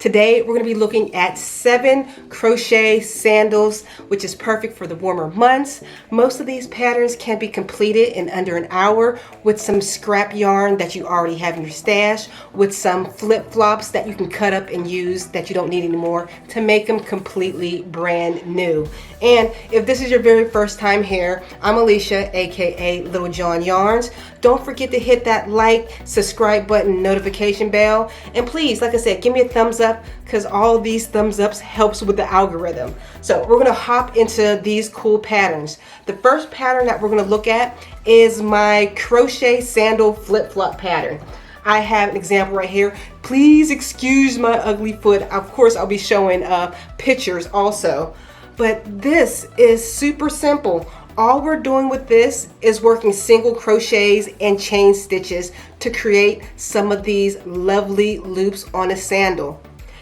Today we're going to be looking at 7 crochet sandals, which is perfect for the warmer months. Most of these patterns can be completed in under an hour with some scrap yarn that you already have in your stash, with some flip-flops that you can cut up and use that you don't need anymore to make them completely brand new. And if this is your very first time here, I'm Alicia, aka Little John Yarns. Don't forget to hit that like, subscribe button, notification bell, and please, like I said, give me a thumbs up because all these thumbs ups helps with the algorithm. So we're gonna hop into these cool patterns. The first pattern that we're gonna look at is my crochet sandal flip-flop pattern. I have an example right here. Please excuse my ugly foot. Of course, I'll be showing pictures also. But this is super simple. All we're doing with this is working single crochets and chain stitches to create some of these lovely loops on a sandal.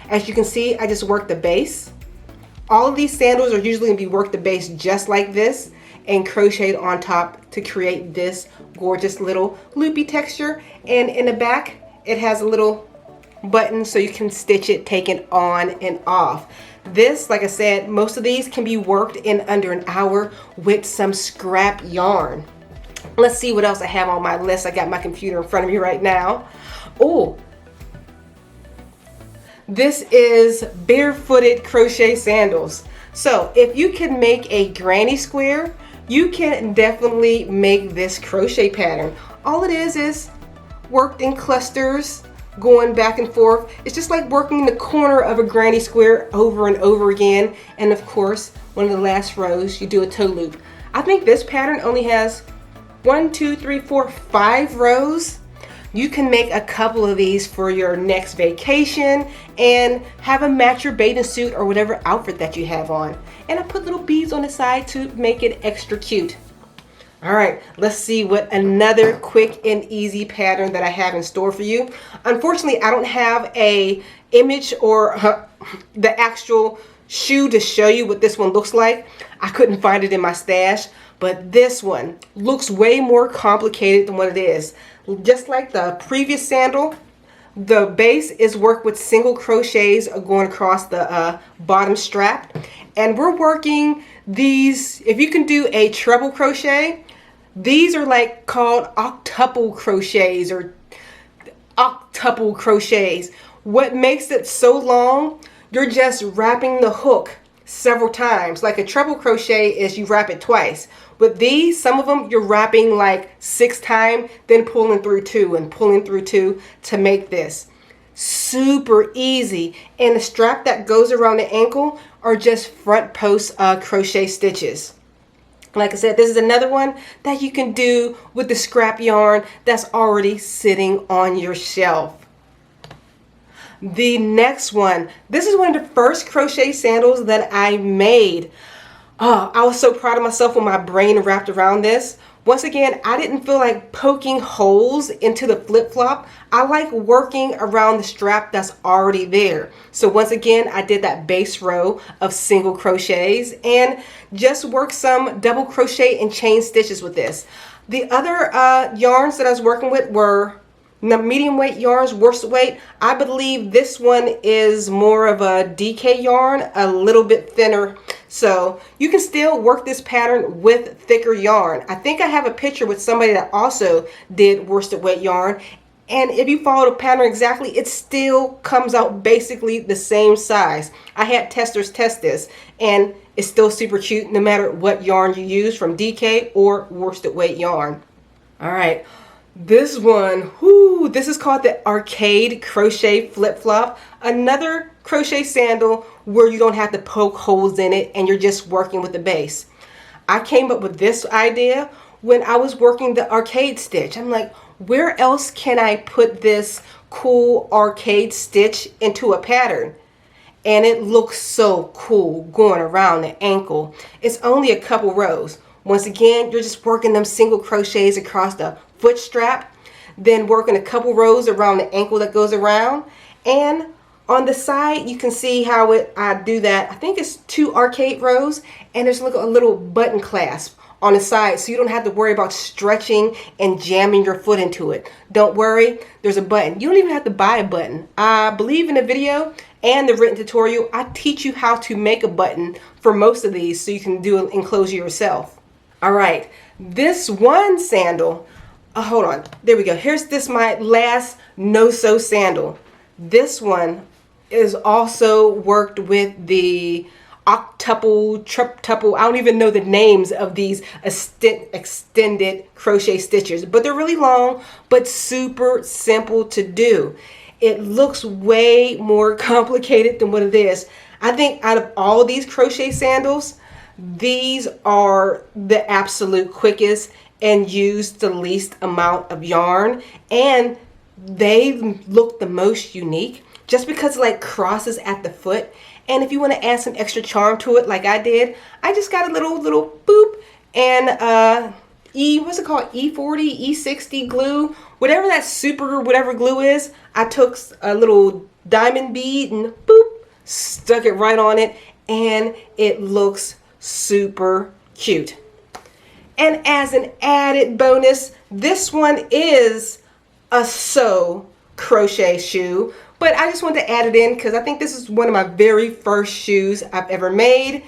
As you can see, I just worked the base. All of these sandals are usually going to be worked the base just like this and crocheted on top to create this gorgeous little loopy texture. And in the back, it has a little button so you can stitch it, take it on and off. This, like I said, most of these can be worked in under an hour with some scrap yarn. Let's see what else I have on my list. I got my computer in front of me right now. Oh, this is barefooted crochet sandals. So if you can make a granny square, you can definitely make this crochet pattern. All it is worked in clusters, going back and forth. It's just like working in the corner of a granny square over and over again. And of course, one of the last rows, you do a toe loop. I think this pattern only has 1, 2, 3, 4, 5 rows. You can make a couple of these for your next vacation and have them match your bathing suit or whatever outfit that you have on. And I put little beads on the side to make it extra cute. All right, let's see what another quick and easy pattern that I have in store for you. Unfortunately, I don't have a image or the actual shoe to show you what this one looks like. I couldn't find it in my stash, but this one looks way more complicated than what it is. Just like the previous sandal, the base is worked with single crochets going across the bottom strap. And we're working these, if you can do a treble crochet, these are like called octuple crochets or octuple crochets. What makes it so long, you're just wrapping the hook several times. Like a treble crochet is you wrap it twice. With these, some of them you're wrapping like 6 times, then pulling through 2 and pulling through 2 to make this. Super easy. And the strap that goes around the ankle are just front post crochet stitches. Like I said, this is another one that you can do with the scrap yarn that's already sitting on your shelf. The next one, this is one of the first crochet sandals that I made. Oh, I was so proud of myself when my brain wrapped around this. Once again, I didn't feel like poking holes into the flip-flop. I like working around the strap that's already there. So once again, I did that base row of single crochets and just worked some double crochet and chain stitches with this. The other yarns that I was working with were medium weight yarns, worsted weight. I believe this one is more of a DK yarn, a little bit thinner. So you can still work this pattern with thicker yarn. I think I have a picture with somebody that also did worsted weight yarn. And if you follow the pattern exactly, it still comes out basically the same size. I had testers test this and it's still super cute no matter what yarn you use, from DK or worsted weight yarn. All right. This one, this is called the arcade crochet flip-flop. Another crochet sandal where you don't have to poke holes in it and you're just working with the base. I came up with this idea when I was working the arcade stitch. I'm like, where else can I put this cool arcade stitch into a pattern? And it looks so cool going around the ankle. It's only a couple rows. Once again, you're just working them single crochets across the foot strap, then working a couple rows around the ankle that goes around. And on the side, you can see how I do that. I think it's 2 arcade rows, and there's a little button clasp on the side, so you don't have to worry about stretching and jamming your foot into it. Don't worry, there's a button. You don't even have to buy a button. I believe in a video, and the written tutorial, I teach you how to make a button for most of these so you can do an enclosure yourself. All right, this one sandal, hold on, there we go. Here's this my last no-sew sandal. This one is also worked with the octuple, triptuple, I don't even know the names of these extended crochet stitches, but they're really long, but super simple to do. It looks way more complicated than what it is. I think out of all these crochet sandals, these are the absolute quickest and use the least amount of yarn, and they look the most unique just because it like crosses at the foot. And if you want to add some extra charm to it like I did, I just got a little boop and what's it called, E40, E60 glue, whatever that super whatever glue is. I took a little diamond bead and boop, stuck it right on it, and it looks super cute. And as an added bonus, this one is a sew crochet shoe, but I just wanted to add it in because I think this is one of my very first shoes I've ever made.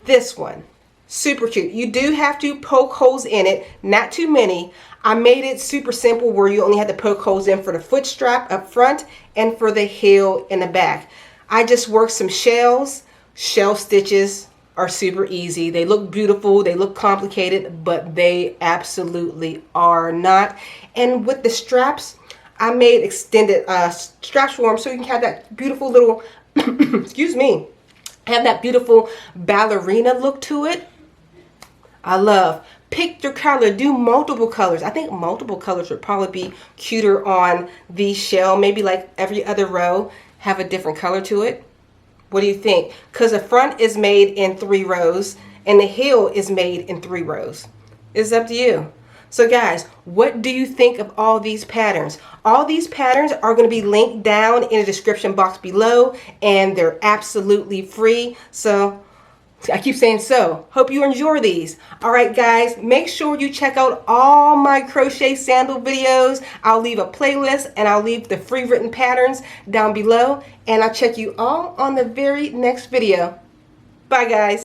This one, super cute. You do have to poke holes in it, not too many. I made it super simple where you only had to poke holes in for the foot strap up front and for the heel in the back. I just worked some shells. Shell stitches are super easy. They look beautiful, they look complicated, but they absolutely are not. And with the straps, I made extended straps for them so you can have that beautiful little, excuse me, have that beautiful ballerina look to it. I love. Pick your color, do multiple colors. I think multiple colors would probably be cuter on the shell. Maybe like every other row, have a different color to it. What do you think? Because the front is made in 3 rows and the heel is made in 3 rows. It's up to you. So guys, what do you think of all these patterns? All these patterns are going to be linked down in the description box below, and they're absolutely free. So I keep saying so. Hope you enjoy these. All right, guys, make sure you check out all my crochet sandal videos. I'll leave a playlist and I'll leave the free written patterns down below. And I'll check you all on the very next video. Bye, guys.